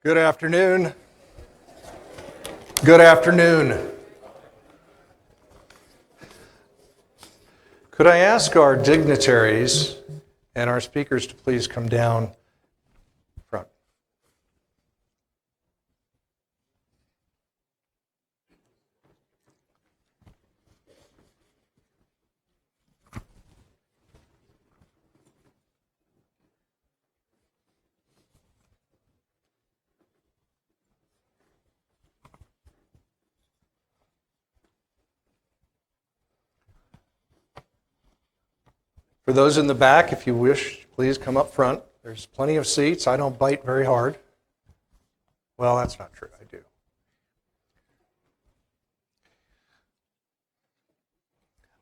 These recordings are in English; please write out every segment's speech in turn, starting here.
Good afternoon. Good afternoon. Could I ask our dignitaries and our speakers to please come down front? For those in the back, if you wish, please come up front. There's plenty of seats. I don't bite very hard. Well, that's not true. I do.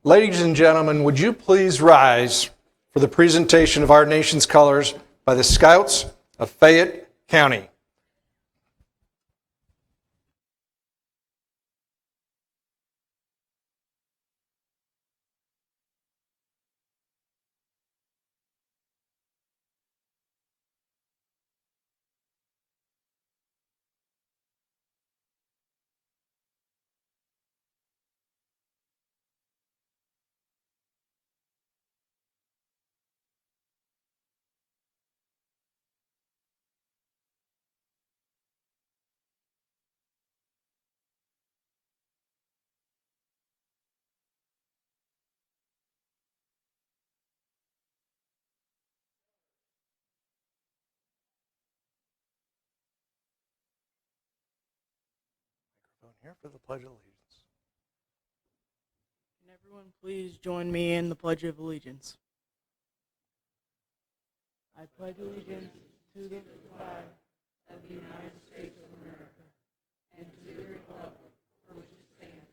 Ladies and gentlemen, would you please rise for the presentation of our nation's colors by the Scouts of Fayette County. Here for the Pledge of Allegiance. Can everyone please join me in the Pledge of Allegiance? I pledge allegiance to the flag of the United States of America and to the republic for which it stands,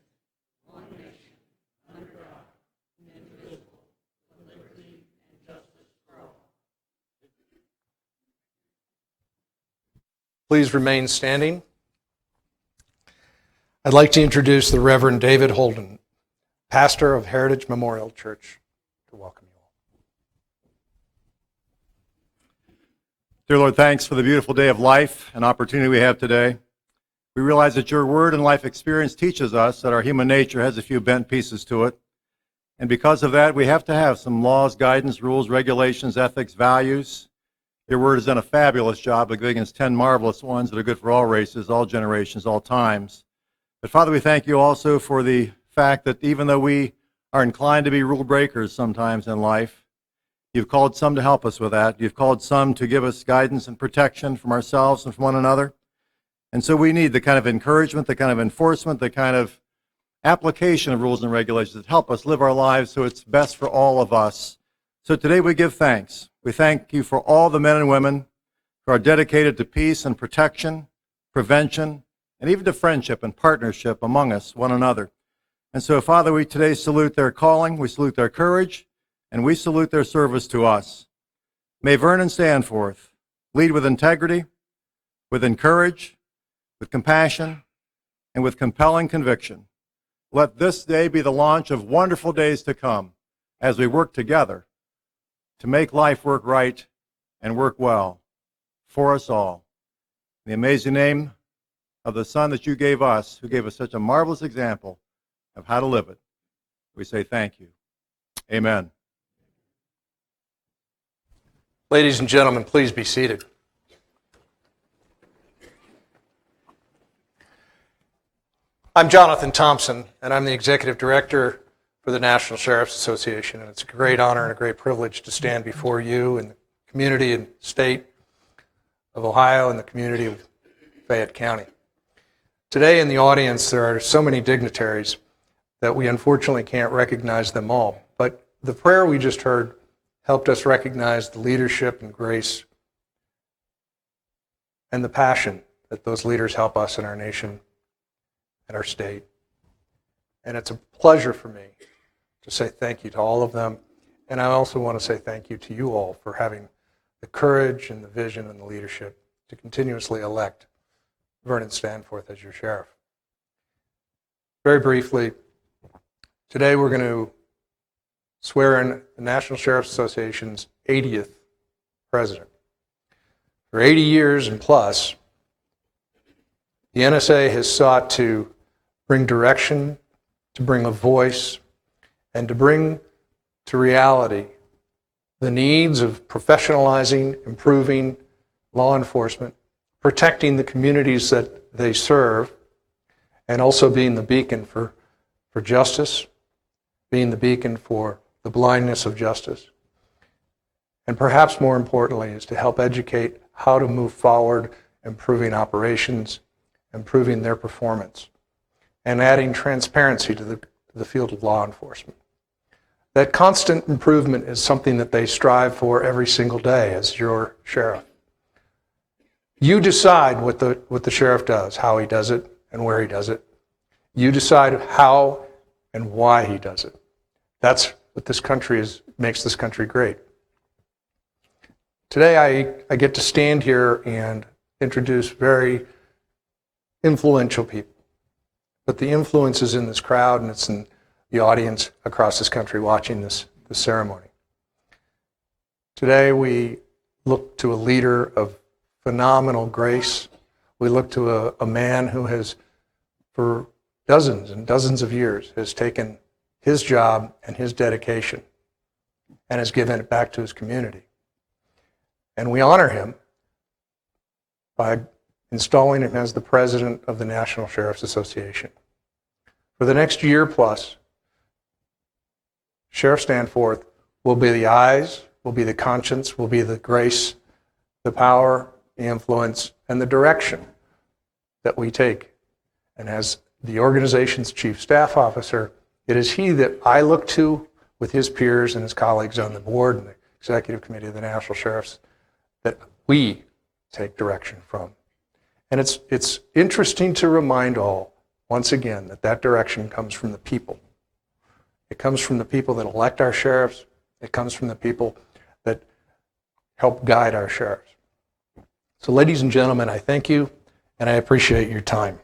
one nation, under God, indivisible, with liberty and justice for all. Please remain standing. I'd like to introduce the Reverend David Holden, pastor of Heritage Memorial Church, to welcome you all. Dear Lord, thanks for the beautiful day of life and opportunity we have today. We realize that your word and life experience teaches us that our human nature has a few bent pieces to it. And because of that, we have to have some laws, guidance, rules, regulations, ethics, values. Your word has done a fabulous job of giving us 10 marvelous ones that are good for all races, all generations, all times. But Father, we thank you also for the fact that even though we are inclined to be rule breakers sometimes in life, you've called some to help us with that. You've called some to give us guidance and protection from ourselves and from one another. And so we need the kind of encouragement, the kind of enforcement, the kind of application of rules and regulations that help us live our lives so it's best for all of us. So today we give thanks. We thank you for all the men and women who are dedicated to peace and protection, prevention, and even to friendship and partnership among us, one another. And so, Father, we today salute their calling, we salute their courage, and we salute their service to us. May Vernon Stanforth lead with integrity, with courage, with compassion, and with compelling conviction. Let this day be the launch of wonderful days to come as we work together to make life work right and work well for us all. In the amazing name of the Son that you gave us, who gave us such a marvelous example of how to live it, we say thank you. Amen. Ladies and gentlemen, please be seated. I'm Jonathan Thompson, and I'm the Executive Director for the National Sheriff's Association, and it's a great honor and a great privilege to stand before you and the community and state of Ohio and the community of Fayette County. Today in the audience, there are so many dignitaries that we unfortunately can't recognize them all. But the prayer we just heard helped us recognize the leadership and grace and the passion that those leaders help us in our nation and our state. And it's a pleasure for me to say thank you to all of them. And I also want to say thank you to you all for having the courage and the vision and the leadership to continuously elect Vernon Stanforth as your sheriff. Very briefly, today we're going to swear in the National Sheriff's Association's 80th president. For 80 years and plus, The NSA has sought to bring direction, to bring a voice, and to bring to reality the needs of professionalizing, improving law enforcement, protecting the communities that they serve, and also being the beacon for justice, being the beacon for the blindness of justice. And perhaps more importantly is to help educate how to move forward, improving operations, improving their performance, and adding transparency to the field of law enforcement. That constant improvement is something that they strive for every single day as your sheriff. You decide what the sheriff does, how he does it, and where he does it. You decide how and why he does it. That's what this country makes this country great. Today I get to stand here and introduce very influential people. But the influence is in this crowd, and it's in the audience across this country watching this ceremony. Today we look to a leader of phenomenal grace. We look to a man who has, for dozens and dozens of years, has taken his job and his dedication and has given it back to his community. And we honor him by installing him as the president of the National Sheriff's Association. For the next year plus, Sheriff Stanforth will be the eyes, will be the conscience, will be the grace, the power, the influence, and the direction that we take. And as the organization's chief staff officer, it is he that I look to with his peers and his colleagues on the board and the executive committee of the National Sheriffs that we take direction from. And it's interesting to remind all, once again, that direction comes from the people. It comes from the people that elect our sheriffs. It comes from the people that help guide our sheriffs. So ladies and gentlemen, I thank you and I appreciate your time.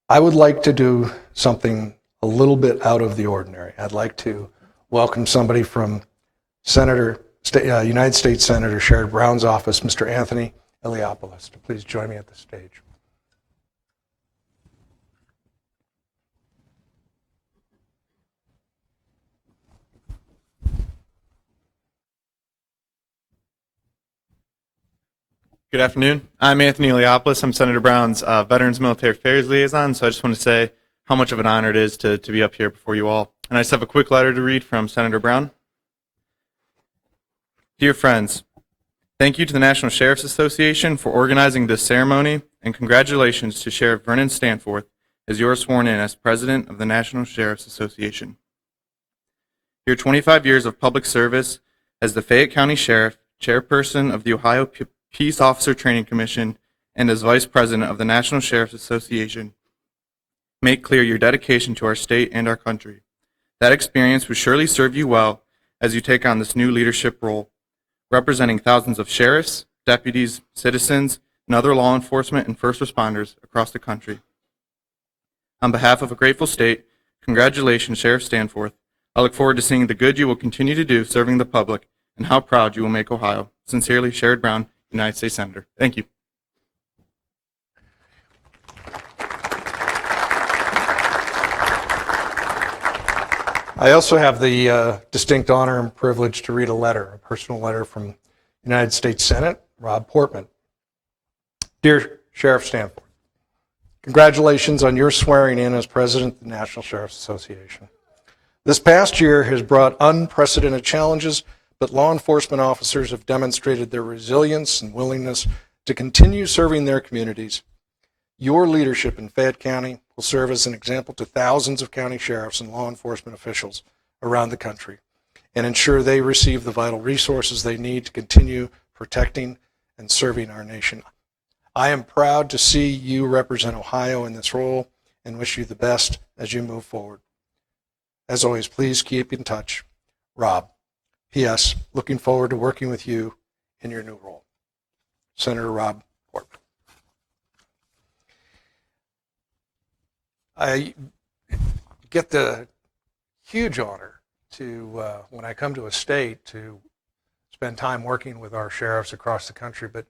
I would like to do something a little bit out of the ordinary. I'd like to welcome somebody from United States Senator Sherrod Brown's office, Mr. Anthony Iliopoulos, to please join me at the stage. Good afternoon. I'm Anthony Iliopoulos. I'm Senator Brown's Veterans Military Affairs Liaison, so I just want to say how much of an honor it is to be up here before you all. And I just have a quick letter to read from Senator Brown. Dear friends, thank you to the National Sheriff's Association for organizing this ceremony, and congratulations to Sheriff Vernon Stanforth as you are sworn in as President of the National Sheriff's Association. Your 25 years of public service as the Fayette County Sheriff, Chairperson of the Ohio Peace Officer Training Commission, and as Vice President of the National Sheriff's Association make clear your dedication to our state and our country. That experience will surely serve you well as you take on this new leadership role, representing thousands of sheriffs, deputies, citizens, and other law enforcement and first responders across the country. On behalf of a grateful state, congratulations, Sheriff Stanforth. I look forward to seeing the good you will continue to do serving the public and how proud you will make Ohio. Sincerely, Sherrod Brown, United States Senator. Thank you. I also have the distinct honor and privilege to read a personal letter from United States Senate, Rob Portman. Dear Sheriff Stanforth, congratulations on your swearing in as President of the National Sheriff's Association. This past year has brought unprecedented challenges, but law enforcement officers have demonstrated their resilience and willingness to continue serving their communities. Your leadership in Fayette County will serve as an example to thousands of county sheriffs and law enforcement officials around the country and ensure they receive the vital resources they need to continue protecting and serving our nation. I am proud to see you represent Ohio in this role and wish you the best as you move forward. As always, please keep in touch. Rob. P.S. Looking forward to working with you in your new role. Senator Rob Portman. I get the huge honor to, when I come to a state, to spend time working with our sheriffs across the country, but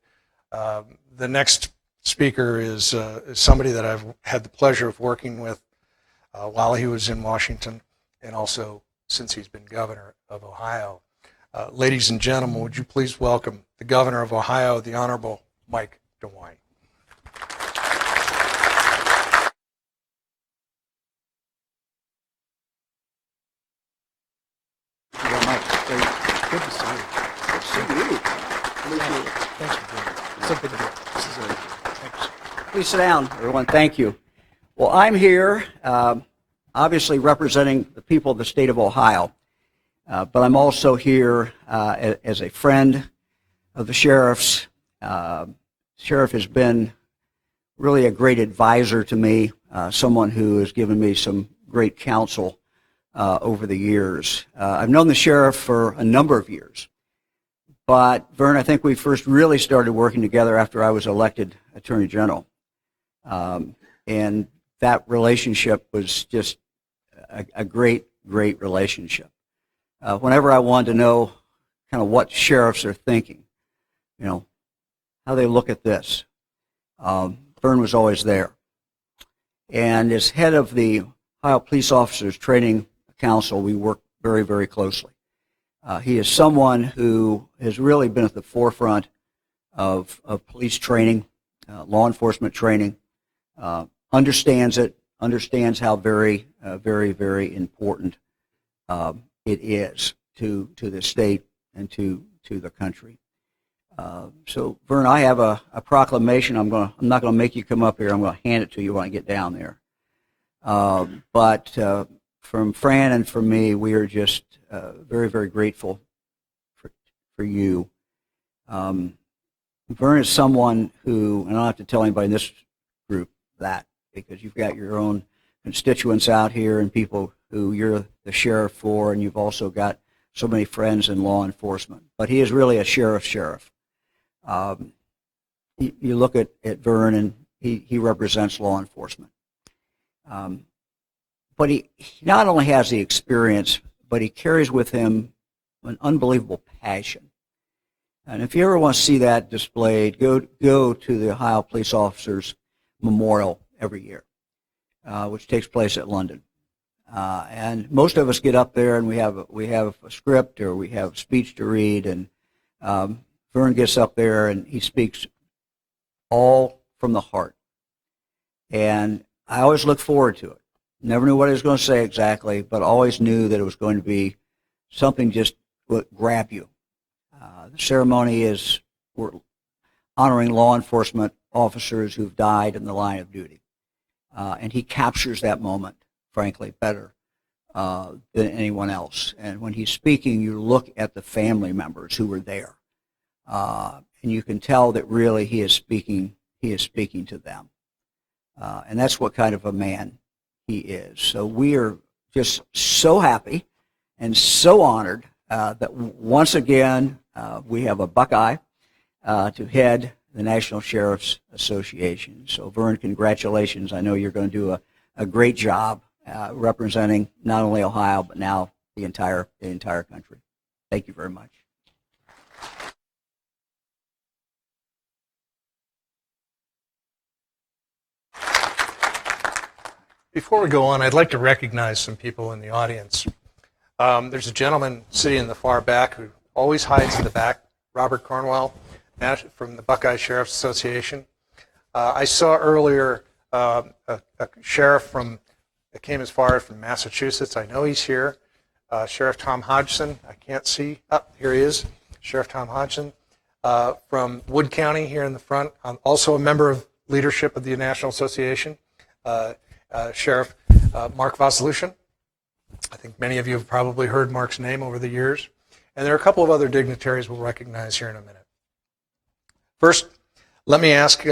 The next speaker is somebody that I've had the pleasure of working with while he was in Washington and also since he's been governor of Ohio. Ladies and gentlemen, would you please welcome the governor of Ohio, the Honorable Mike DeWine. Thank you very much. Good to see you. Good to see you. Thanks for being here. So good to be here. This is thanks. Please sit down, everyone. Thank you. Well, I'm here, obviously representing the people of the state of Ohio, but I'm also here as a friend of the sheriff's. Sheriff has been really a great advisor to me, someone who has given me some great counsel over the years. I've known the sheriff for a number of years, but Vern, I think we first really started working together after I was elected Attorney General. And that relationship was just a great, great relationship. Whenever I wanted to know kind of what sheriffs are thinking, you know, how they look at this, Vern was always there. And as head of the Ohio Police Officers Training Council, we work very, very closely. He is someone who has really been at the forefront of police training, law enforcement training, understands it, understands how very, very important it is to the state and to the country. So, Vern, I have a proclamation. I'm not going to make you come up here. I'm going to hand it to you when I get down there. But from Fran and from me, we are just very, very grateful for you. Vern is someone who, and I don't have to tell anybody in this group that, because you've got your own constituents out here and people who you're the sheriff for, and you've also got so many friends in law enforcement. But he is really a sheriff. You look at Vern, and he represents law enforcement. But he not only has the experience, but he carries with him an unbelievable passion. And if you ever want to see that displayed, go to the Ohio Police Officers Memorial every year, which takes place at London. And most of us get up there and we have a script or we have a speech to read, and Vern gets up there and he speaks all from the heart. And I always look forward to it. Never knew what he was going to say exactly, but always knew that it was going to be something just would grab you. The ceremony is we're honoring law enforcement officers who've died in the line of duty. And he captures that moment, frankly, better than anyone else. And when he's speaking, you look at the family members who were there. And you can tell that really he is speaking to them. And that's what kind of a man he is. So we are just so happy and so honored that once again we have a Buckeye to head the National Sheriff's Association. So Vern, congratulations. I know you're going to do a great job representing not only Ohio, but now the entire country. Thank you very much. Before we go on, I'd like to recognize some people in the audience. There's a gentleman sitting in the far back who always hides in the back, Robert Cornwell, from the Buckeye Sheriff's Association. I saw earlier a sheriff that came as far as from Massachusetts. I know he's here. Sheriff Tom Hodgson. I can't see. Here he is. Sheriff Tom Hodgson from Wood County here in the front. I'm also a member of leadership of the National Association. Sheriff Mark Vosluchin. I think many of you have probably heard Mark's name over the years. And there are a couple of other dignitaries we'll recognize here in a minute. First, let me ask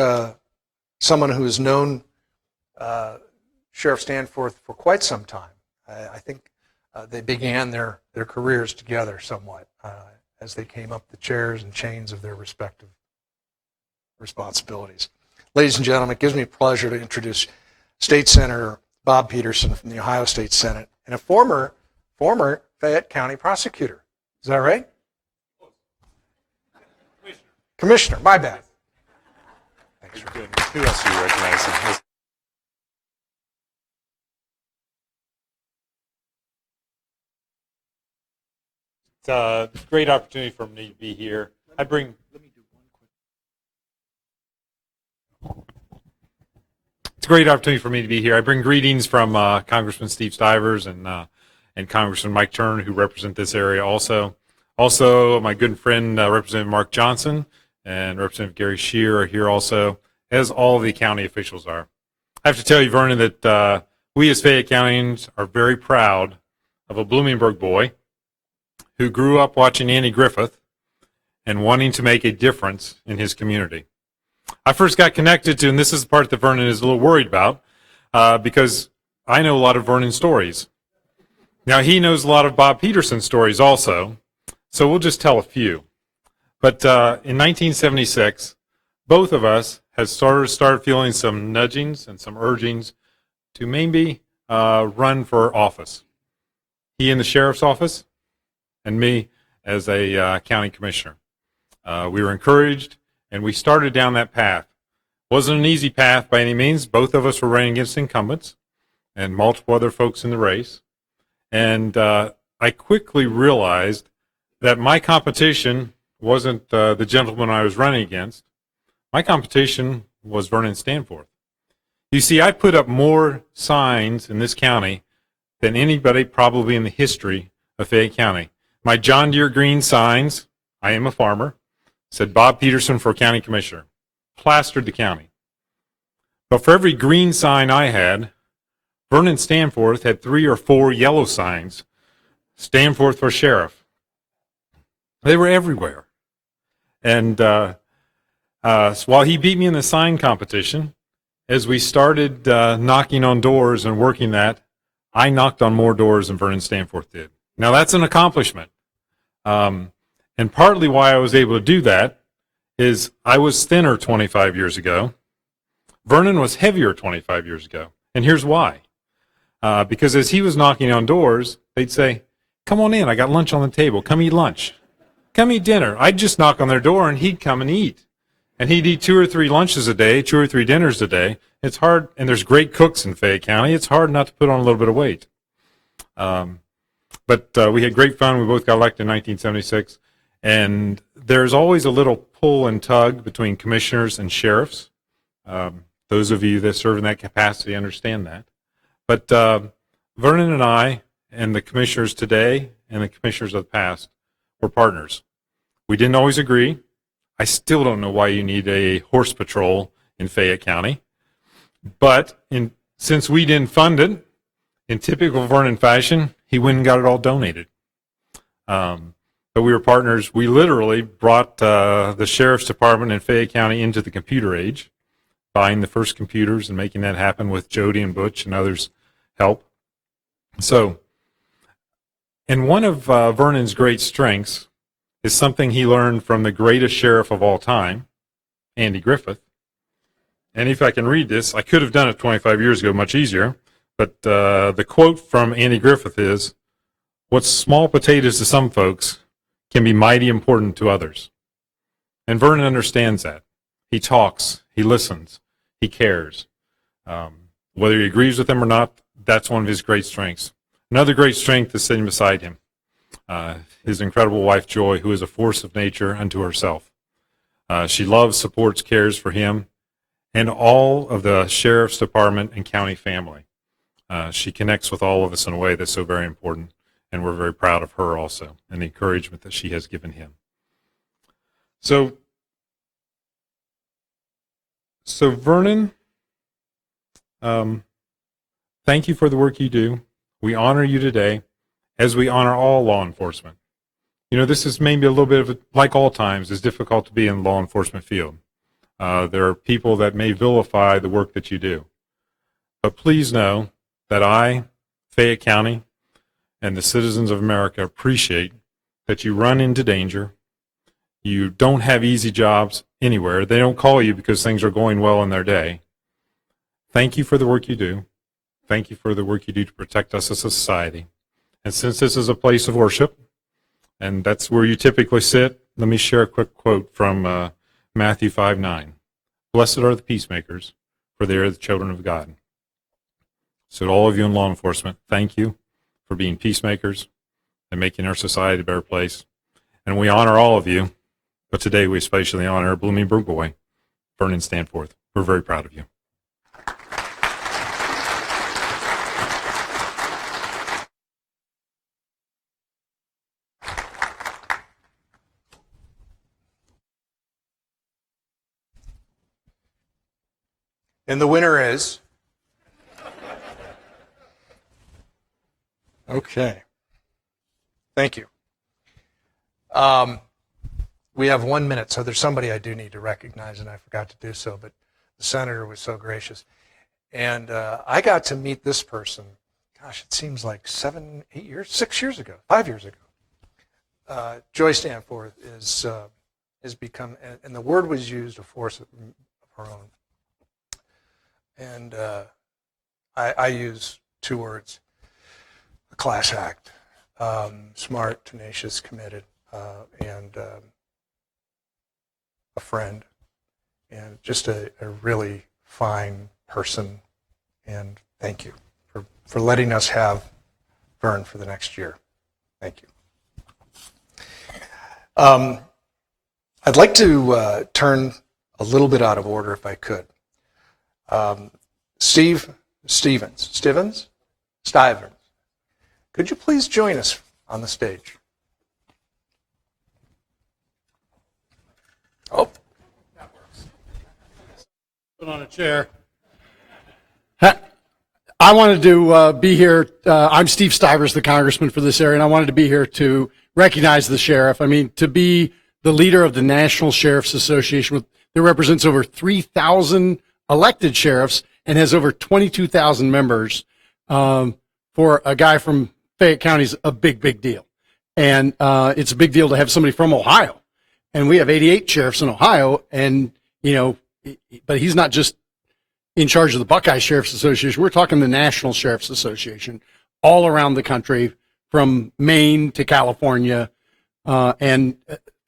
someone who has known Sheriff Stanforth for quite some time. I think they began their careers together somewhat as they came up the chairs and chains of their respective responsibilities. Ladies and gentlemen, it gives me pleasure to introduce State Senator Bob Peterson from the Ohio State Senate and a former Fayette County prosecutor. Is that right? Commissioner, my bad. Who else are you recognizing? It's a great opportunity for me to be here. I bring. It's a great opportunity for me to be here. I bring greetings from Congressman Steve Stivers and Congressman Mike Turner, who represent this area also. Also, my good friend Representative Mark Johnson and Representative Gary Scheer are here also, as all of the county officials are. I have to tell you, Vernon, that we as Fayette Countyans are very proud of a Bloomingburg boy who grew up watching Andy Griffith and wanting to make a difference in his community. I first got connected to, and this is the part that Vernon is a little worried about, because I know a lot of Vernon stories. Now, he knows a lot of Bob Peterson stories also, so we'll just tell a few. But in 1976, both of us had started feeling some nudgings and some urgings to maybe run for office. He in the sheriff's office, and me as a county commissioner. We were encouraged, and we started down that path. Wasn't an easy path by any means. Both of us were running against incumbents and multiple other folks in the race. And I quickly realized that my competition wasn't the gentleman I was running against. My competition was Vernon Stanforth. You see, I put up more signs in this county than anybody probably in the history of Fayette County. My John Deere green signs, I am a farmer, said Bob Peterson for county commissioner, plastered the county. But for every green sign I had, Vernon Stanforth had 3 or 4 yellow signs, Stanforth for sheriff. They were everywhere. And so while he beat me in the sign competition, as we started knocking on doors and working that, I knocked on more doors than Vernon Stanforth did. Now, that's an accomplishment. And partly why I was able to do that is I was thinner 25 years ago. Vernon was heavier 25 years ago. And here's why. Because as he was knocking on doors, they'd say, come on in, I got lunch on the table, come eat lunch. Come eat dinner. I'd just knock on their door and he'd come and eat. And he'd eat 2 or 3 lunches a day, 2 or 3 dinners a day. It's hard, and there's great cooks in Fayette County. It's hard not to put on a little bit of weight. But we had great fun. We both got elected in 1976. And there's always a little pull and tug between commissioners and sheriffs. Those of you that serve in that capacity understand that. But Vernon and I and the commissioners today and the commissioners of the past were partners. We didn't always agree. I still don't know why you need a horse patrol in Fayette County. But since we didn't fund it, in typical Vernon fashion, he went and got it all donated. But we were partners. We literally brought the sheriff's department in Fayette County into the computer age, buying the first computers and making that happen with Jody and Butch and others' help. So, and one of Vernon's great strengths is something he learned from the greatest sheriff of all time, Andy Griffith. And if I can read this, I could have done it 25 years ago, much easier. But the quote from Andy Griffith is, "What's small potatoes to some folks can be mighty important to others." And Vernon understands that. He talks, he listens, he cares. Whether he agrees with them or not, that's one of his great strengths. Another great strength is sitting beside him. His incredible wife, Joy, who is a force of nature unto herself. She loves, supports, cares for him and all of the sheriff's department and county family. She connects with all of us in a way that's so very important, and we're very proud of her also and the encouragement that she has given him. So Vernon, thank you for the work you do. We honor you today as we honor all law enforcement. You know, this is maybe a little bit of, like all times, it's difficult to be in the law enforcement field. There are people that may vilify the work that you do. But please know that I, Fayette County, and the citizens of America appreciate that you run into danger. You don't have easy jobs anywhere. They don't call you because things are going well in their day. Thank you for the work you do. Thank you for the work you do to protect us as a society. And since this is a place of worship, and that's where you typically sit, let me share a quick quote from Matthew 5:9. Blessed are the peacemakers, for they are the children of God. So to all of you in law enforcement, thank you for being peacemakers and making our society a better place. And we honor all of you, but today we especially honor Bloomingburg boy, Vernon Stanforth. We're very proud of you. And the winner is... Okay. Thank you. We have 1 minute, so there's somebody I do need to recognize, and I forgot to do so, but the senator was so gracious. And I got to meet this person, gosh, it seems like 7, 8 years, 6 years ago, 5 years ago. Joy Stanforth has become, and the word was used, a force of her own. And I use 2 words: a class act, smart, tenacious, committed, and a friend, and just a really fine person. And thank you for letting us have Vern for the next year. Thank you. I'd like to turn a little bit out of order if I could. Stivers, could you please join us on the stage? Oh. Put on a chair. I wanted to be here. I'm Steve Stivers, the congressman for this area, and I wanted to be here to recognize the sheriff. I mean, to be the leader of the National Sheriff's Association that represents over 3,000 elected sheriffs and has over 22,000 members, for a guy from Fayette County is a big, big deal. And it's a big deal to have somebody from Ohio. And we have 88 sheriffs in Ohio, and, you know, but he's not just in charge of the Buckeye Sheriff's Association. We're talking the National Sheriff's Association all around the country, from Maine to California. And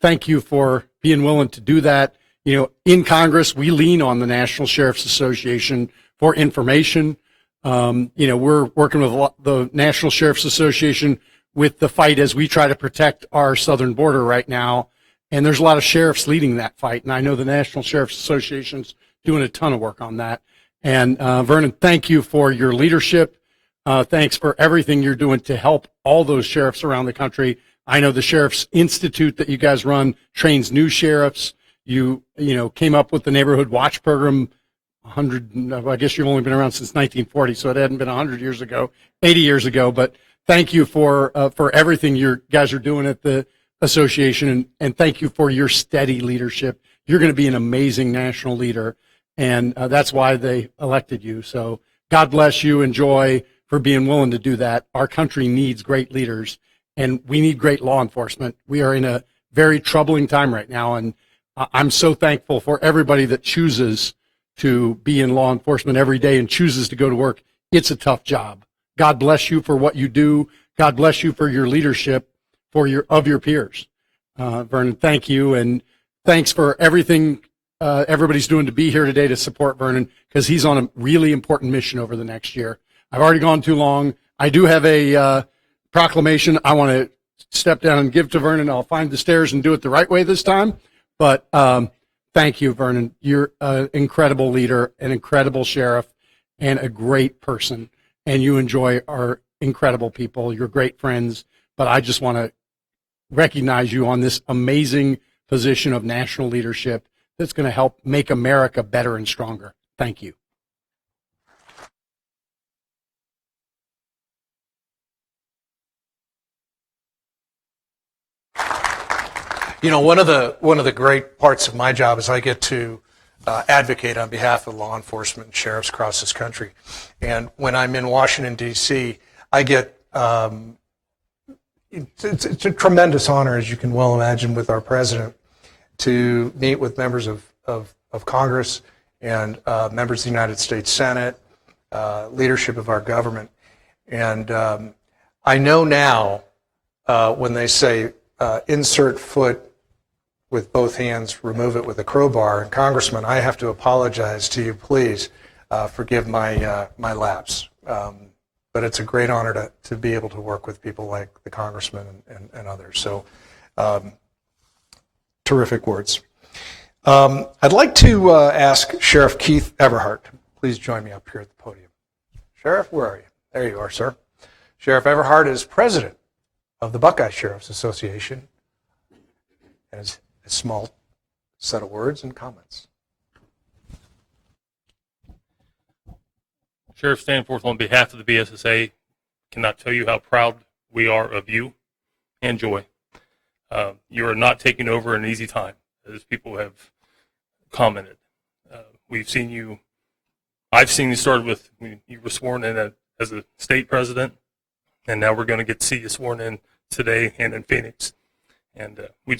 thank you for being willing to do that. You know, in Congress, we lean on the National Sheriff's Association for information. You know, we're working with the National Sheriff's Association with the fight as we try to protect our southern border right now. And there's a lot of sheriffs leading that fight. And I know the National Sheriff's Association's doing a ton of work on that. And Vernon, thank you for your leadership. Thanks for everything you're doing to help all those sheriffs around the country. I know the Sheriff's Institute that you guys run trains new sheriffs. You know, came up with the Neighborhood Watch Program 100, I guess you've only been around since 1940, so it hadn't been 100 years ago, 80 years ago. But thank you for everything you guys are doing at the association, and thank you for your steady leadership. You're going to be an amazing national leader, and that's why they elected you. So God bless you and Joy for being willing to do that. Our country needs great leaders, and we need great law enforcement. We are in a very troubling time right now, and I'm so thankful for everybody that chooses to be in law enforcement every day and chooses to go to work. It's a tough job. God bless you for what you do. God bless you for your leadership of your peers. Vernon, thank you, and thanks for everything everybody's doing to be here today to support Vernon, because he's on a really important mission over the next year. I've already gone too long. I do have a proclamation I want to step down and give to Vernon. I'll find the stairs and do it the right way this time. But thank you, Vernon. You're an incredible leader, an incredible sheriff, and a great person. And you enjoy our incredible people. You're great friends. But I just want to recognize you on this amazing position of national leadership that's going to help make America better and stronger. Thank you. You know, one of the great parts of my job is I get to advocate on behalf of law enforcement and sheriffs across this country. And when I'm in Washington, D.C., I get it's a tremendous honor, as you can well imagine, with our president, to meet with members of Congress and members of the United States Senate, leadership of our government. And I know now when they say insert foot with both hands, remove it with a crowbar. And Congressman, I have to apologize to you. Please forgive my lapse. But it's a great honor to be able to work with people like the Congressman and others. So terrific words. I'd like to ask Sheriff Keith Everhart. Please join me up here at the podium. Sheriff, where are you? There you are, sir. Sheriff Everhart is president of the Buckeye Sheriff's Association. And has a small set of words and comments. Sheriff Stanforth, on behalf of the BSSA, cannot tell you how proud we are of you and Joy. You are not taking over an easy time, as people have commented. We've seen you, I've seen you start with, you were sworn in as a state president, and now we're going to get to see you sworn in today and in Phoenix. And we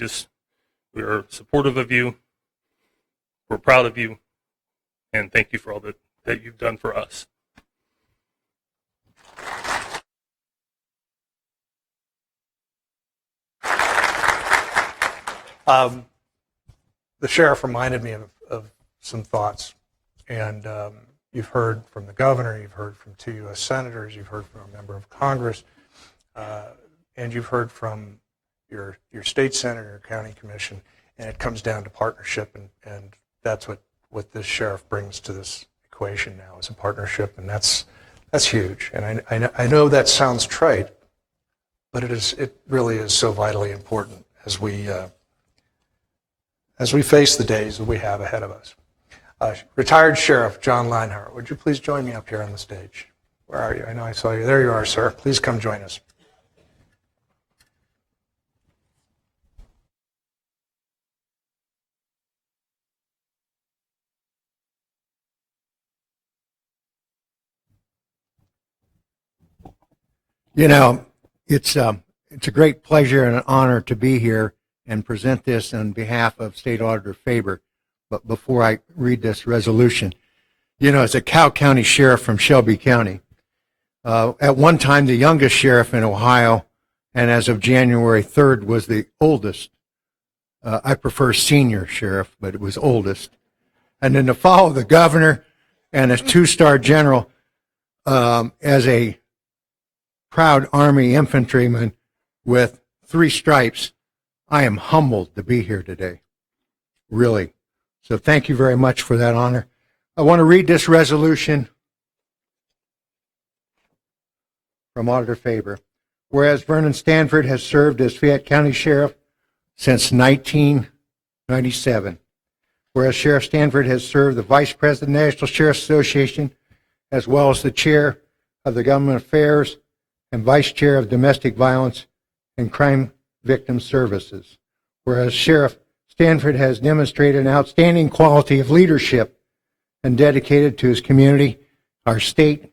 are supportive of you, we're proud of you, and thank you for all that you've done for us. The sheriff reminded me of some thoughts, and you've heard from the governor, you've heard from 2 U.S. senators, you've heard from a member of Congress, and you've heard from your state senator, your county commission, and it comes down to partnership, and that's what this sheriff brings to this equation now is a partnership, and that's huge. And I know that sounds trite, but it really is so vitally important as we face the days that we have ahead of us. Retired Sheriff John Leinhart, would you please join me up here on the stage? Where are you? I know I saw you. There you are, sir. Please come join us. You know, it's a great pleasure and an honor to be here and present this on behalf of State Auditor Faber. But before I read this resolution, you know, as a Cow County Sheriff from Shelby County, at one time the youngest sheriff in Ohio, and as of January 3rd was the oldest. I prefer senior sheriff, but it was oldest. And then to follow the governor and a 2-star general as a proud Army infantryman with 3 stripes, I am humbled to be here today, really. So thank you very much for that honor. I want to read this resolution from Auditor Faber. Whereas Vernon Stanford has served as Fayette County Sheriff since 1997. Whereas Sheriff Stanford has served the Vice President of the National Sheriff's Association, as well as the Chair of the Government Affairs and Vice Chair of Domestic Violence and Crime Victim Services. Whereas Sheriff Stanford has demonstrated an outstanding quality of leadership and dedicated to his community, our state.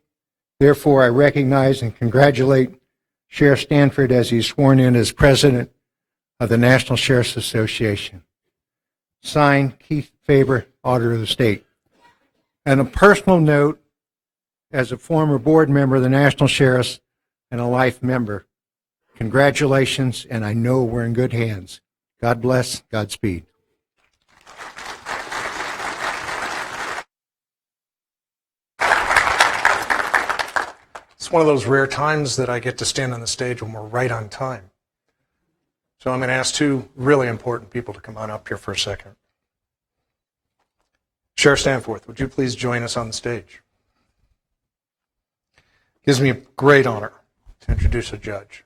Therefore, I recognize and congratulate Sheriff Stanford as he's sworn in as President of the National Sheriff's Association. Signed, Keith Faber, Auditor of the State. And a personal note, as a former board member of the National Sheriff's and a life member, congratulations, and I know we're in good hands. God bless, Godspeed. It's one of those rare times that I get to stand on the stage when we're right on time. So I'm going to ask 2 really important people to come on up here for a second. Sheriff Stanforth, would you please join us on the stage? Gives me a great honor to introduce a judge.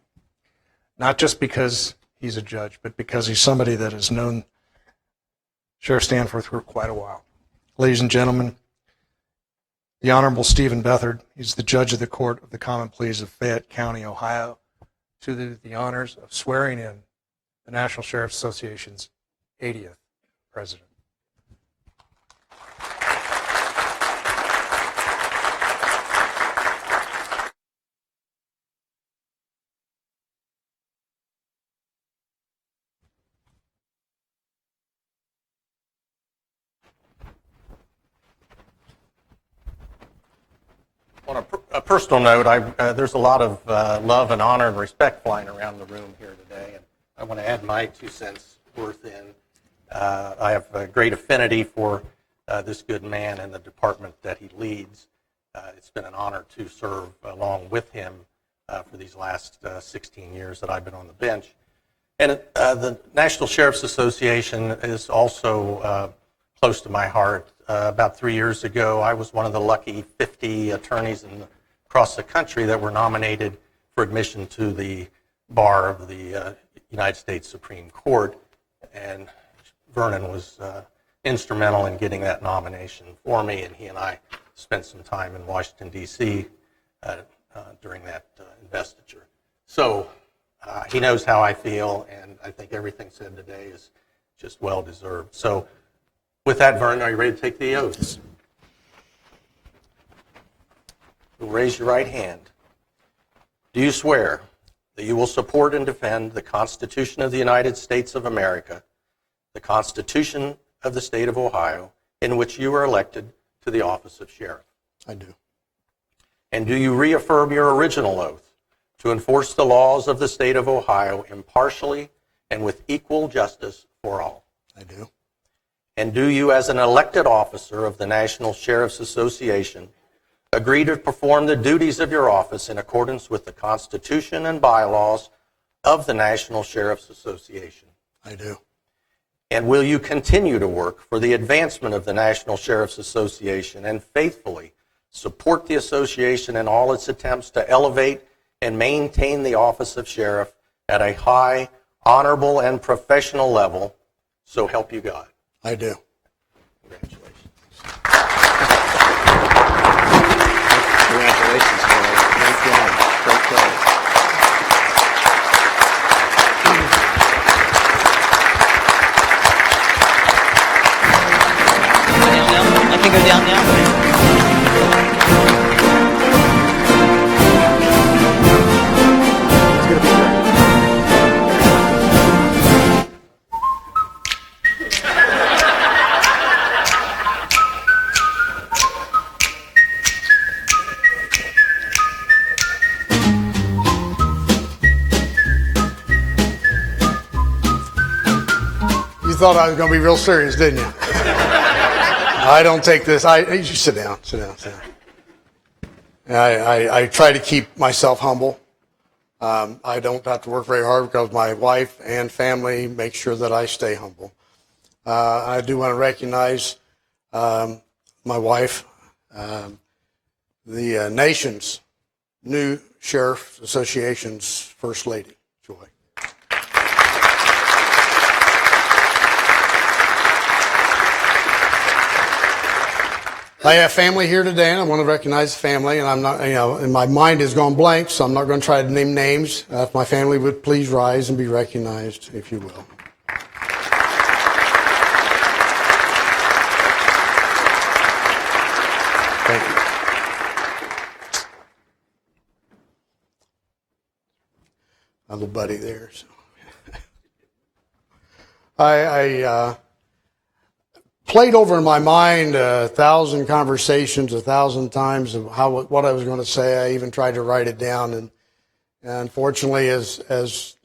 Not just because he's a judge, but because he's somebody that has known Sheriff Stanforth for quite a while. Ladies and gentlemen, the Honorable Stephen Bethard. He's the Judge of the Court of the Common Pleas of Fayette County, Ohio, to the honors of swearing in the National Sheriff's Association's 80th President. On a personal note, there's a lot of love and honor and respect flying around the room here today, and I want to add my 2 cents worth in. I have a great affinity for this good man and the department that he leads. It's been an honor to serve along with him for these last 16 years that I've been on the bench. And the National Sheriff's Association is also close to my heart. About 3 years ago, I was one of the lucky 50 attorneys across the country that were nominated for admission to the bar of the United States Supreme Court. And Vernon was instrumental in getting that nomination for me, and he and I spent some time in Washington, D.C. During that investiture. So he knows how I feel, and I think everything said today is just well-deserved. So with that, Vernon, are you ready to take the oaths? You'll raise your right hand. Do you swear that you will support and defend the Constitution of the United States of America, the Constitution of the State of Ohio, in which you are elected to the office of sheriff? I do. And do you reaffirm your original oath to enforce the laws of the State of Ohio impartially and with equal justice for all? I do. And do you, as an elected officer of the National Sheriff's Association, agree to perform the duties of your office in accordance with the Constitution and bylaws of the National Sheriff's Association? I do. And will you continue to work for the advancement of the National Sheriff's Association and faithfully support the association in all its attempts to elevate and maintain the office of sheriff at a high, honorable, and professional level? So help you God. I do. Congratulations. Congratulations, Bill. Great job. Great job. I can go down now. You thought I was going to be real serious, didn't you? I don't take this. You sit down. I try to keep myself humble. I don't have to work very hard because my wife and family make sure that I stay humble. I do want to recognize my wife, the nation's new Sheriff Association's First Lady, Joy. I have family here today, and I want to recognize the family, and I'm not, and my mind has gone blank, so I'm not going to try to name names. If my family would please rise and be recognized, if you will. Thank you. My little buddy there. So. I played over in my mind 1,000 conversations, 1,000 times of what I was going to say. I even tried to write it down, and unfortunately, as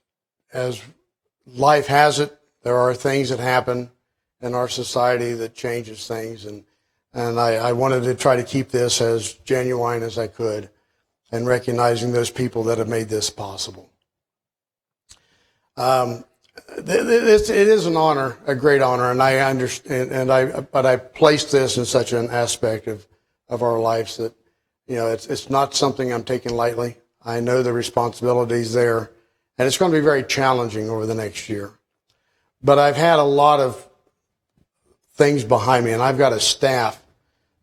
life has it, there are things that happen in our society that changes things, and I wanted to try to keep this as genuine as I could, and recognizing those people that have made this possible. It is an honor, a great honor, and I understand, but I placed this in such an aspect of our lives that, it's not something I'm taking lightly. I know the responsibilities there, and it's going to be very challenging over the next year. But I've had a lot of things behind me, and I've got a staff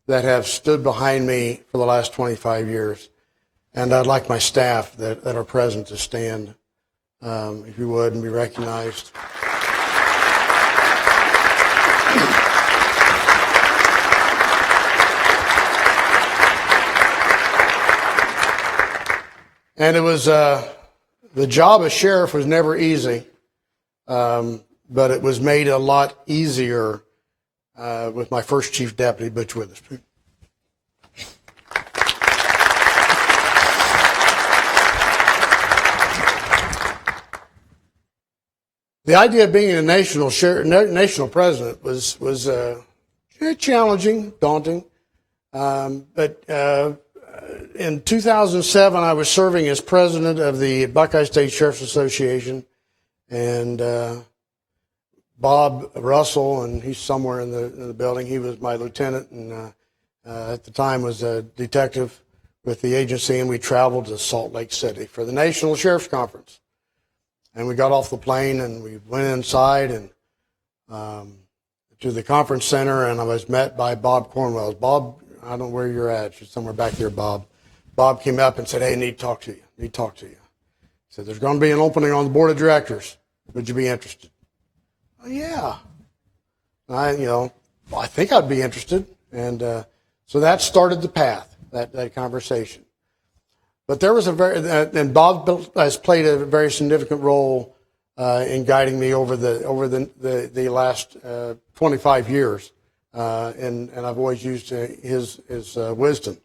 that have stood behind me for the last 25 years, and I'd like my staff that are present to stand. If you would, and be recognized. And it was, the job of sheriff was never easy, but it was made a lot easier with my first chief deputy, Butch Witherspoon. The idea of being a national president was challenging, daunting. But in 2007, I was serving as president of the Buckeye State Sheriff's Association, and Bob Russell, and he's somewhere in the building. He was my lieutenant, and at the time was a detective with the agency, and we traveled to Salt Lake City for the National Sheriff's Conference. And we got off the plane and we went inside and to the conference center, and I was met by Bob Cornwell. Bob, I don't know where you're at. You're somewhere back there, Bob. Bob came up and said, "Hey, I need to talk to you. He said, "There's going to be an opening on the board of directors. Would you be interested?" Oh, yeah. I think I'd be interested. And so that started the path, that conversation. But there was and Bob has played a very significant role in guiding me over the last 25 years, and I've always used his wisdom.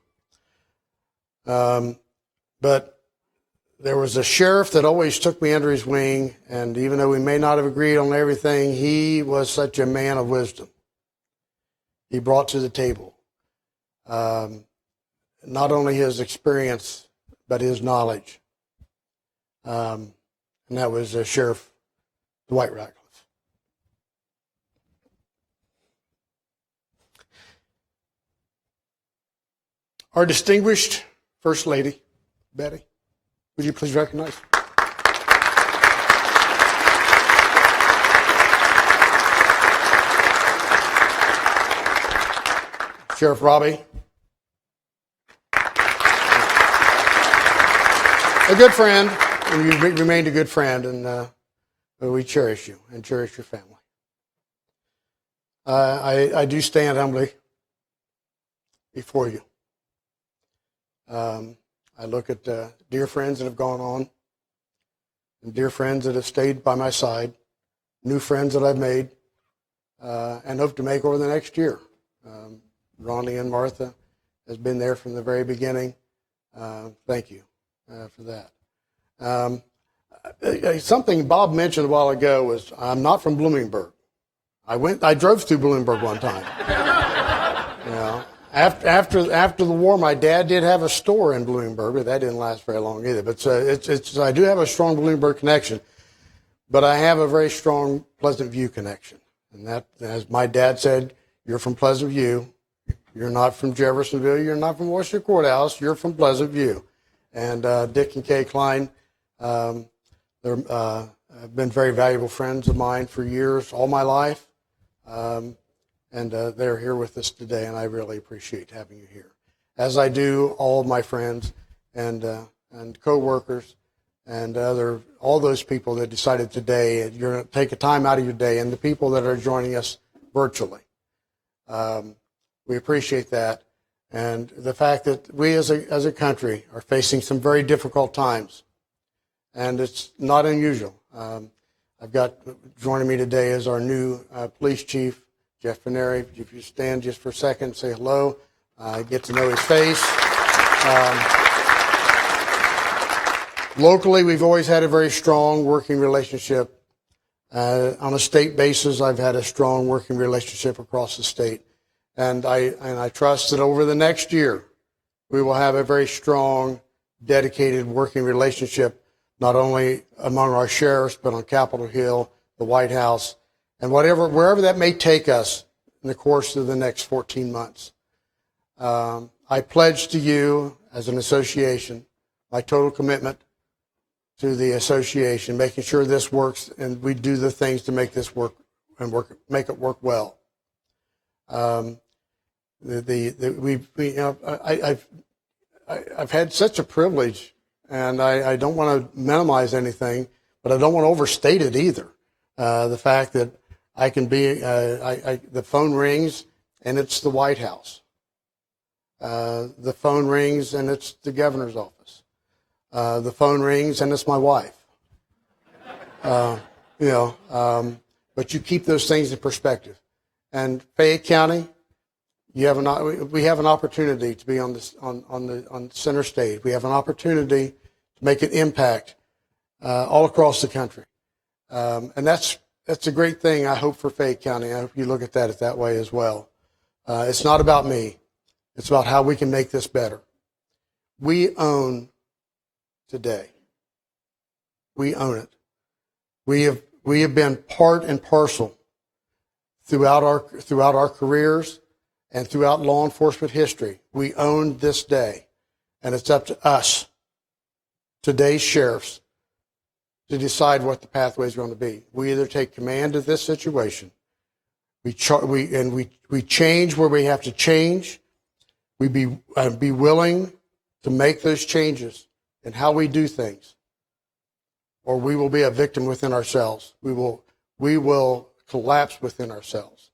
But there was a sheriff that always took me under his wing, and even though we may not have agreed on everything, he was such a man of wisdom. He brought to the table not only his experience, but his knowledge. And that was Sheriff Dwight Ratcliffe. Our distinguished First Lady, Betty, would you please recognize? Sheriff Robbie. A good friend, and you've remained a good friend, and we cherish you and cherish your family. I do stand humbly before you. I look at dear friends that have gone on, and dear friends that have stayed by my side, new friends that I've made, and hope to make over the next year. Ronnie and Martha has been there from the very beginning. Thank you for that. Something Bob mentioned a while ago was I'm not from Bloomingburg. I drove through Bloomingburg one time. After the war, my dad did have a store in Bloomingburg, but that didn't last very long either. But I do have a strong Bloomingburg connection, but I have a very strong Pleasant View connection. And that, as my dad said, you're from Pleasant View. You're not from Jeffersonville. You're not from Washington Courthouse. You're from Pleasant View. And Dick and Kay Klein, they're have been very valuable friends of mine for years, all my life. And they're here with us today, and I really appreciate having you here, as I do all of my friends and co-workers and all those people that decided today you're going to take a time out of your day, and the people that are joining us virtually. We appreciate that, and the fact that we as a country are facing some very difficult times, and it's not unusual. I've got joining me today is our new police chief, Jeff Fineri. If you stand just for a second and say hello, get to know his face. Locally, we've always had a very strong working relationship. On a state basis, I've had a strong working relationship across the state. And I trust that over the next year, we will have a very strong, dedicated working relationship, not only among our sheriffs, but on Capitol Hill, the White House, and wherever that may take us in the course of the next 14 months. I pledge to you as an association my total commitment to the association, making sure this works and we do the things to make this work and make it work well. I've had such a privilege, and I don't want to minimize anything, but I don't want to overstate it either. The fact that I can be, the phone rings and it's the White House. The phone rings and it's the governor's office. The phone rings and it's my wife. But you keep those things in perspective. And Fayette County, we have an opportunity to be on center stage. We have an opportunity to make an impact all across the country. And that's a great thing, I hope, for Fayette County. I hope you look at that way as well. It's not about me. It's about how we can make this better. We own today. We own it. We have been part and parcel throughout our careers and throughout law enforcement history. We own this day, and it's up to us, today's sheriffs, to decide what the pathway is going to be. We either take command of this situation, we change where we have to change. We be willing to make those changes in how we do things, or we will be a victim within ourselves. We will collapse within ourselves.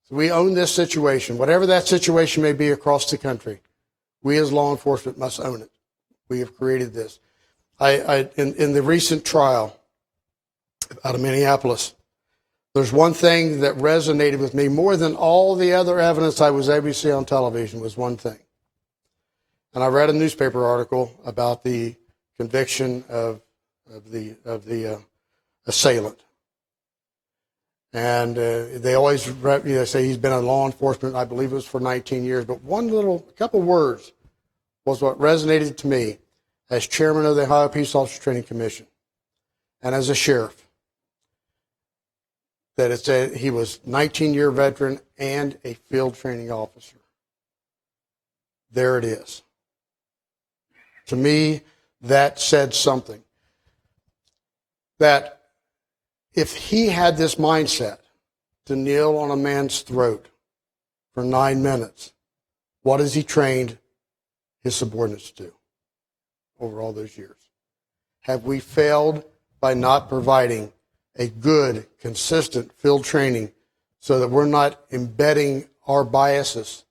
So we own this situation, whatever that situation may be across the country. We as law enforcement must own it. We have created this. In the recent trial out of Minneapolis, there's one thing that resonated with me more than all the other evidence I was able to see on television was one thing. And I read a newspaper article about the conviction of the assailant. And they always say he's been in law enforcement, I believe it was for 19 years. But couple words was what resonated to me as chairman of the Ohio Peace Officer Training Commission and as a sheriff. That it said he was 19-year veteran and a field training officer. There it is. To me, that said something. That if he had this mindset to kneel on a man's throat for 9 minutes, what has he trained his subordinates to do over all those years? Have we failed by not providing a good, consistent field training so that we're not embedding our biases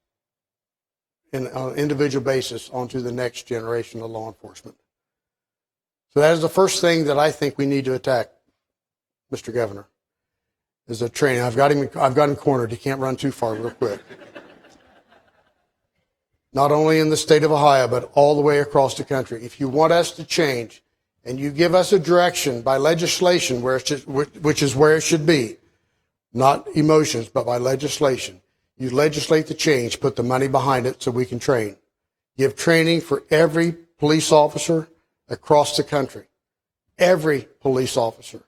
on an individual basis onto the next generation of law enforcement? So that is the first thing that I think we need to attack, Mr. Governor, is the training. I've got him cornered. He can't run too far real quick. Not only in the state of Ohio, but all the way across the country. If you want us to change, and you give us a direction by legislation, which is where it should be, not emotions, but by legislation. You legislate the change, put the money behind it so we can train. Give training for every police officer across the country. Every police officer.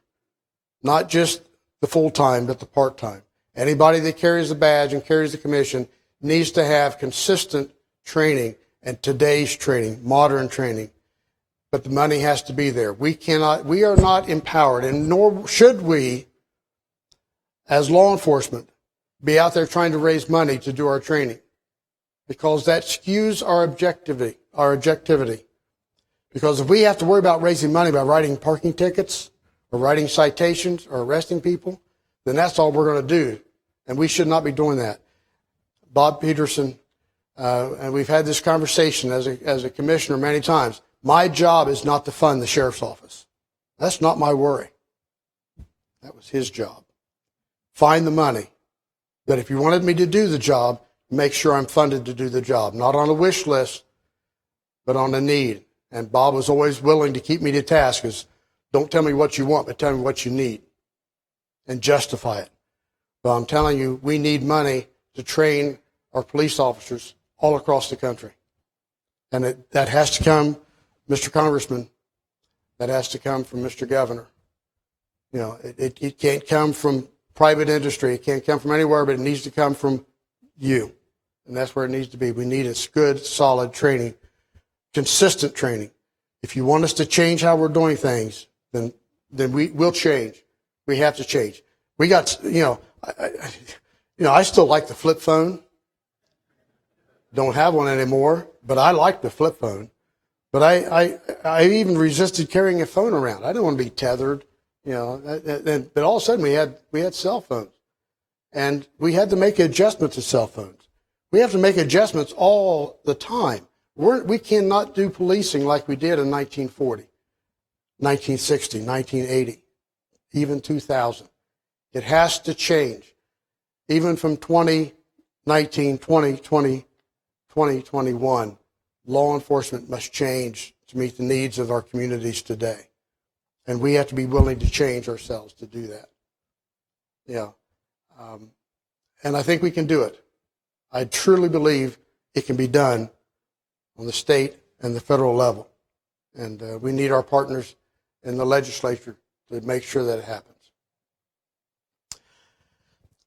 Not just the full-time, but the part-time. Anybody that carries the badge and carries the commission needs to have consistent training and today's training, modern training. But the money has to be there. We are not empowered, and nor should we, as law enforcement, be out there trying to raise money to do our training, because that skews our objectivity. Because if we have to worry about raising money by writing parking tickets or writing citations or arresting people, then that's all we're going to do, and we should not be doing that. Bob Peterson, and we've had this conversation as a commissioner many times. My job is not to fund the sheriff's office. That's not my worry. That was his job. Find the money. But if you wanted me to do the job, make sure I'm funded to do the job. Not on a wish list, but on a need. And Bob was always willing to keep me to task. Don't tell me what you want, but tell me what you need. And justify it. But I'm telling you, we need money to train our police officers all across the country. And that has to come, Mr. Congressman, that has to come from Mr. Governor. You know, it can't come from private industry. It can't come from anywhere, but it needs to come from you. And that's where it needs to be. We need a good, solid training, consistent training. If you want us to change how we're doing things, then we'll change. We have to change. We got, I still like the flip phone. Don't have one anymore, but I like the flip phone. But I even resisted carrying a phone around. I didn't want to be tethered, But all of a sudden we had cell phones, and we had to make adjustments to cell phones. We have to make adjustments all the time. We cannot do policing like we did in 1940, 1960, 1980, even 2000. It has to change. Even from 2019, 2020, 2021, law enforcement must change to meet the needs of our communities today. And we have to be willing to change ourselves to do that. Yeah. And I think we can do it. I truly believe it can be done on the state and the federal level. And we need our partners in the legislature to make sure that it happens.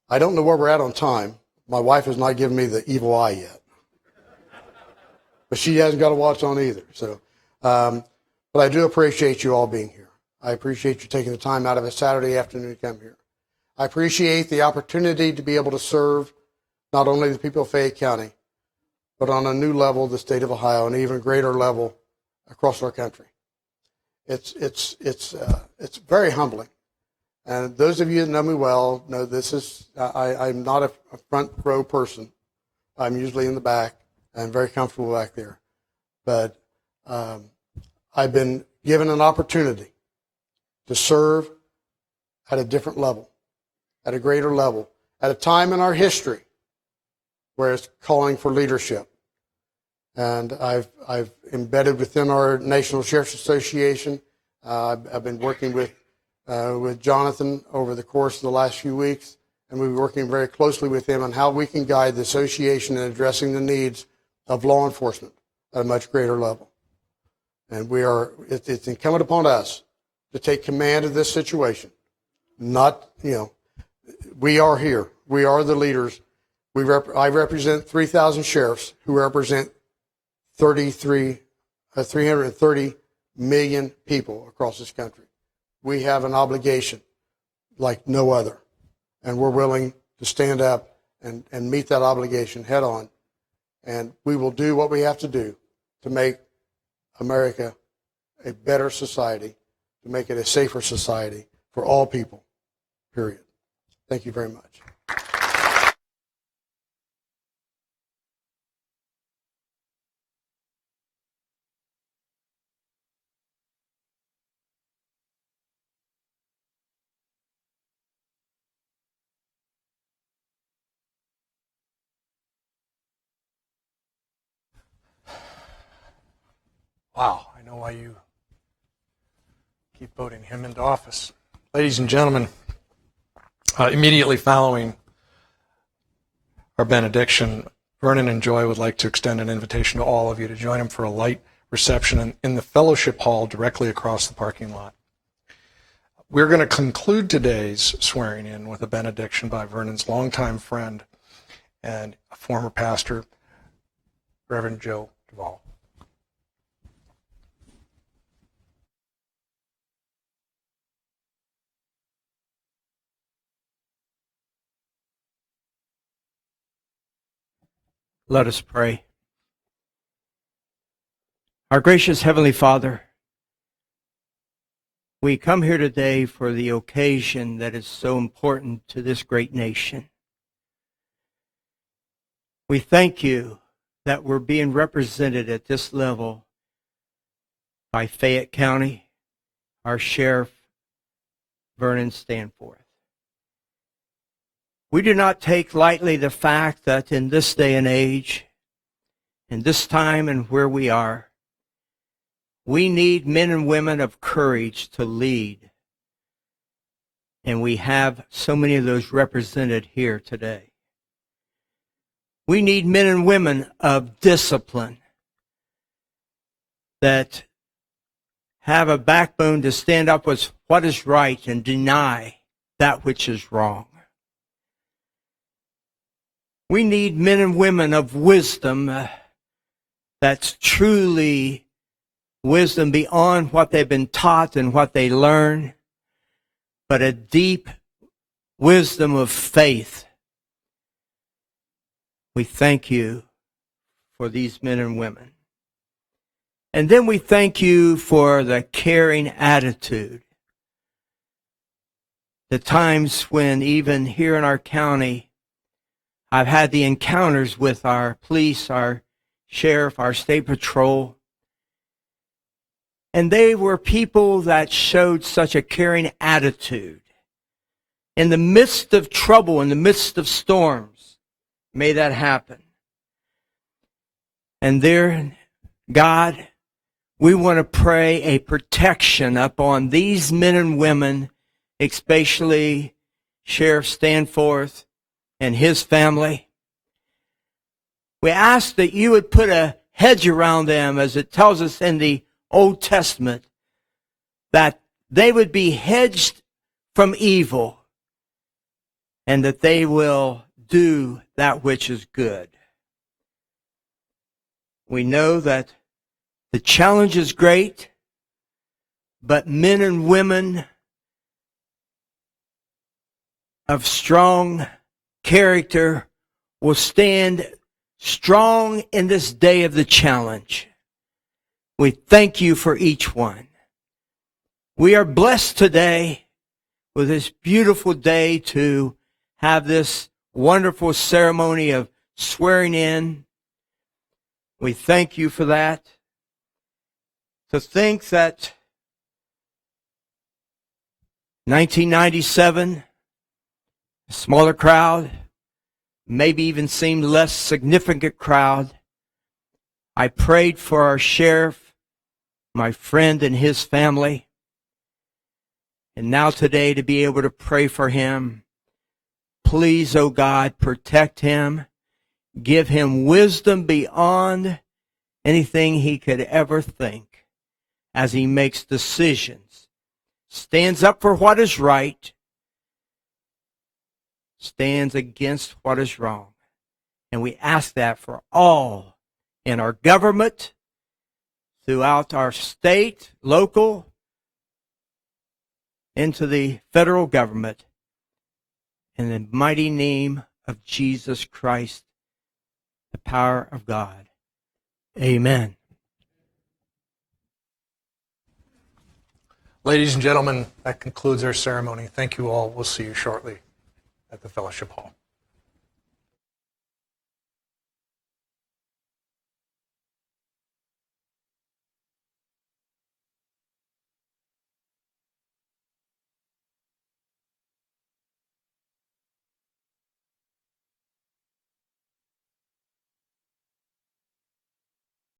I don't know where we're at on time. My wife has not given me the evil eye yet. But she hasn't got a watch on either. So, but I do appreciate you all being here. I appreciate you taking the time out of a Saturday afternoon to come here. I appreciate the opportunity to be able to serve not only the people of Fayette County, but on a new level, the state of Ohio, and an even greater level across our country. It's very humbling. And those of you that know me well know this is, I'm not a front row person. I'm usually in the back. I'm very comfortable back there. But I've been given an opportunity to serve at a different level, at a greater level, at a time in our history where it's calling for leadership. And I've embedded within our National Sheriff's Association. I've been working with Jonathan over the course of the last few weeks, and we've been working very closely with him on how we can guide the association in addressing the needs of law enforcement at a much greater level. And it's incumbent upon us to take command of this situation. We are here. We are the leaders. I represent 3,000 sheriffs who represent 330 million people across this country. We have an obligation like no other, and we're willing to stand up and meet that obligation head on. And we will do what we have to do to make America a better society, to make it a safer society for all people, period. Thank you very much. Wow, I know why you keep voting him into office. Ladies and gentlemen, immediately following our benediction, Vernon and Joy would like to extend an invitation to all of you to join him for a light reception in the fellowship hall directly across the parking lot. We're going to conclude today's swearing in with a benediction by Vernon's longtime friend and a former pastor, Reverend Joe Duvall. Let us pray. Our gracious Heavenly Father, we come here today for the occasion that is so important to this great nation. We thank you that we're being represented at this level by Fayette County, our Sheriff, Vernon Stanforth. We do not take lightly the fact that in this day and age, in this time and where we are, we need men and women of courage to lead. And we have so many of those represented here today. We need men and women of discipline that have a backbone to stand up with what is right and deny that which is wrong. We need men and women of wisdom that's truly wisdom beyond what they've been taught and what they learn, but a deep wisdom of faith. We thank you for these men and women. And then we thank you for the caring attitude. The times when even here in our county, I've had the encounters with our police, our sheriff, our state patrol, and they were people that showed such a caring attitude. In the midst of trouble, in the midst of storms, may that happen. And there, God, we want to pray a protection upon these men and women, especially Sheriff Stanforth and his family. We ask that you would put a hedge around them, as it tells us in the Old Testament, that they would be hedged from evil and that they will do that which is good. We know that the challenge is great, but men and women of strong character will stand strong in this day of the challenge. We thank you for each one. We are blessed today with this beautiful day to have this wonderful ceremony of swearing in. We thank you for that. To think that 1997, a smaller crowd, maybe even seemed less significant crowd. I prayed for our sheriff, my friend and his family. And now today to be able to pray for him. Please, oh God, protect him. Give him wisdom beyond anything he could ever think as he makes decisions. Stands up for what is right. Stands against what is wrong. And we ask that for all in our government, throughout our state, local, into the federal government, in the mighty name of Jesus Christ, the power of God. Amen. Ladies and gentlemen, that concludes our ceremony. Thank you all. We'll see you shortly at the Fellowship Hall.